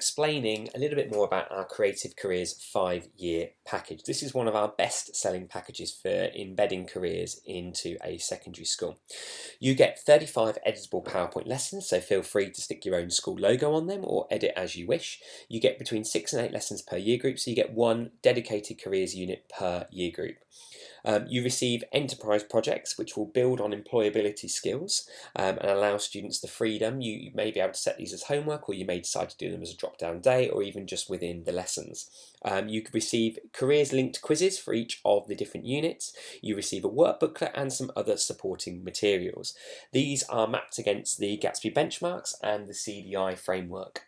explaining a little bit more about our Creative Careers 5-year package. This is one of our best selling packages for embedding careers into a secondary school. You get 35 editable PowerPoint lessons, so feel free to stick your own school logo on them or edit as you wish. You get between 6 and 8 lessons per year group, so you get one dedicated careers unit per year group. You receive enterprise projects which will build on employability skills and allow students the freedom. You may be able to set these as homework, or you may decide to do them as a drop-down day, or even just within the lessons. You could receive careers linked quizzes for each of the different units. You receive a workbooklet and some other supporting materials. These are mapped against the Gatsby Benchmarks and the CDI framework.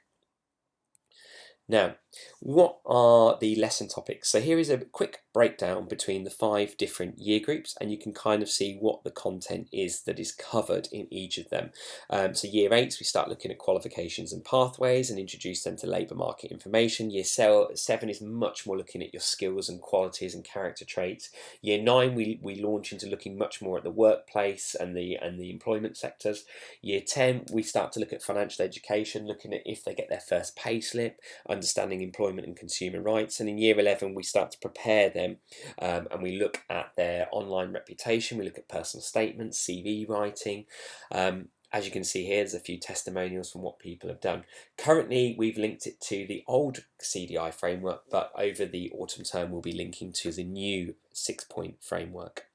Now, what are the lesson topics? So here is a quick breakdown between the 5 different year groups, and you can kind of see what the content is that is covered in each of them. So year 8s, we start looking at qualifications and pathways and introduce them to labour market information. Year 7 is much more looking at your skills and qualities and character traits. Year 9, we launch into looking much more at the workplace and the employment sectors. Year 10, we start to look at financial education, looking at if they get their first pay slip, understanding employment and consumer rights. And in year 11, we start to prepare them and we look at their online reputation. We look at personal statements, CV writing. As you can see here, there's a few testimonials from what people have done. Currently, we've linked it to the old CDI framework, but over the autumn term, we'll be linking to the new 6-point framework.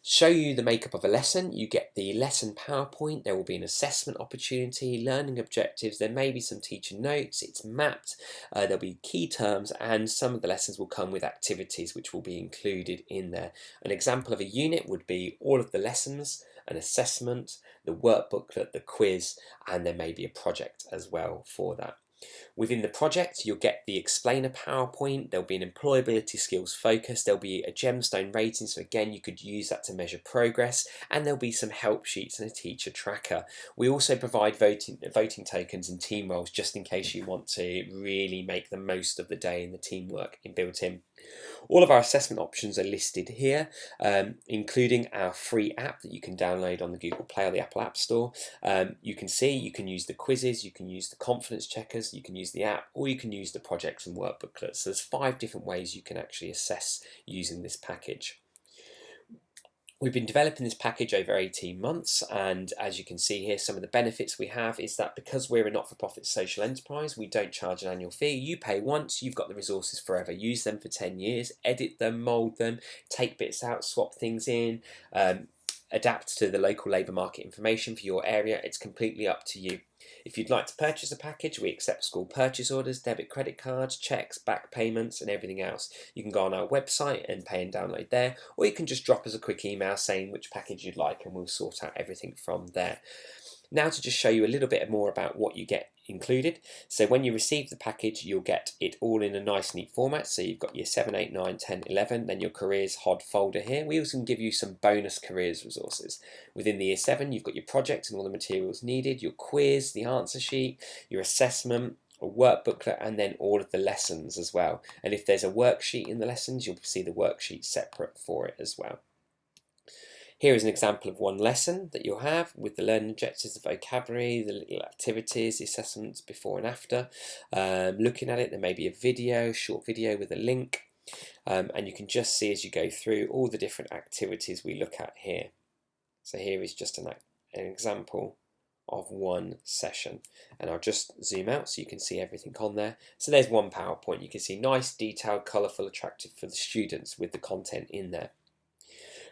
Show you the makeup of a lesson. You get the lesson PowerPoint. There will be an assessment opportunity, learning objectives. There may be some teacher notes. It's mapped. There'll be key terms, and some of the lessons will come with activities which will be included in there. An example of a unit would be all of the lessons, an assessment, the workbooklet, the quiz, and there may be a project as well for that. Within the project, you'll get the explainer PowerPoint. There'll be an employability skills focus. There'll be a gemstone rating, so again you could use that to measure progress, and there'll be some help sheets and a teacher tracker. We also provide voting tokens and team roles, just in case you want to really make the most of the day and the teamwork built in. All of our assessment options are listed here, including our free app that you can download on the Google Play or the Apple App Store. You can see you can use the quizzes, you can use the confidence checkers, you can use the app, or you can use the projects and workbooklets. So there's 5 different ways you can actually assess using this package. We've been developing this package over 18 months, and as you can see here, some of the benefits we have is that because we're a not-for-profit social enterprise, we don't charge an annual fee. You pay once, you've got the resources forever. Use them for 10 years, edit them, mould them, take bits out, swap things in, adapt to the local labour market information for your area. It's completely up to you. If you'd like to purchase a package, we accept school purchase orders, debit credit cards, cheques, back payments and everything else. You can go on our website and pay and download there, or you can just drop us a quick email saying which package you'd like and we'll sort out everything from there. Now to just show you a little bit more about what you get included. So when you receive the package, you'll get it all in a nice neat format. So you've got your 7, 8, 9, 10, 11, then your careers HOD folder here. We also give you some bonus careers resources. Within the year 7, you've got your project and all the materials needed, your quiz, the answer sheet, your assessment, a workbooklet, and then all of the lessons as well. And if there's a worksheet in the lessons, you'll see the worksheet separate for it as well. Here is an example of one lesson that you'll have with the learning objectives, the vocabulary, the little activities, the assessments before and after. Looking at it, there may be a video, short video with a link, and you can just see as you go through all the different activities we look at here. So here is just an example of one session, and I'll just zoom out so you can see everything on there. So there's one PowerPoint. You can see nice, detailed, colourful, attractive for the students with the content in there.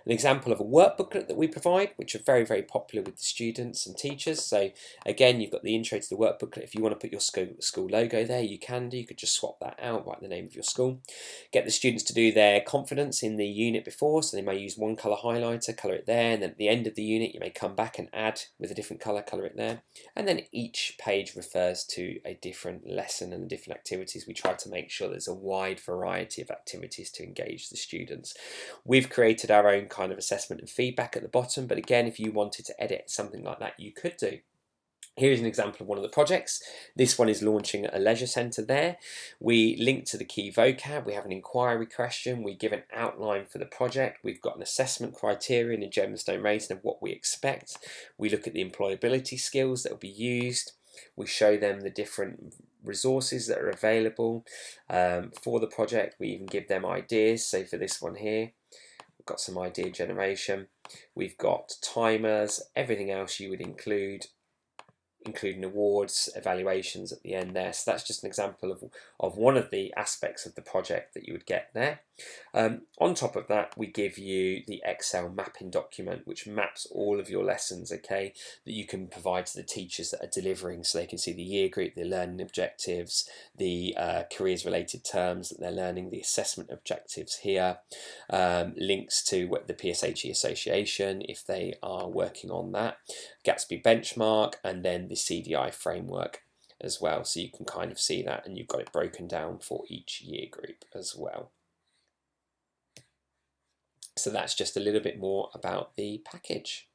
An example of a workbooklet that we provide, which are very, very popular with the students and teachers. So again, you've got the intro to the workbooklet. If you want to put your school logo there, you can do. You could just swap that out, write the name of your school. Get the students to do their confidence in the unit before, so they may use one colour highlighter, colour it there, and then at the end of the unit you may come back and add with a different colour, colour it there. And then each page refers to a different lesson and the different activities. We try to make sure there's a wide variety of activities to engage the students. We've created our own kind of assessment and feedback at the bottom, but again, if you wanted to edit something like that, you could do. Here's an example of one of the projects. This one is launching a leisure centre there. We link to the key vocab, we have an inquiry question, we give an outline for the project, we've got an assessment criterion and gemstone rating of what we expect. We look at the employability skills that will be used. We show them the different resources that are available for the project. We even give them ideas. So for this one here, we've got some idea generation. We've got timers, everything else you would include, including awards, evaluations at the end there. So that's just an example of one of the aspects of the project that you would get there. On top of that, we give you the Excel mapping document, which maps all of your lessons, okay, that you can provide to the teachers that are delivering, so they can see the year group, the learning objectives, the careers related terms that they're learning, the assessment objectives here, links to the PSHE Association if they are working on that, Gatsby Benchmark, and then the CDI framework as well. So you can kind of see that, and you've got it broken down for each year group as well. So that's just a little bit more about the package.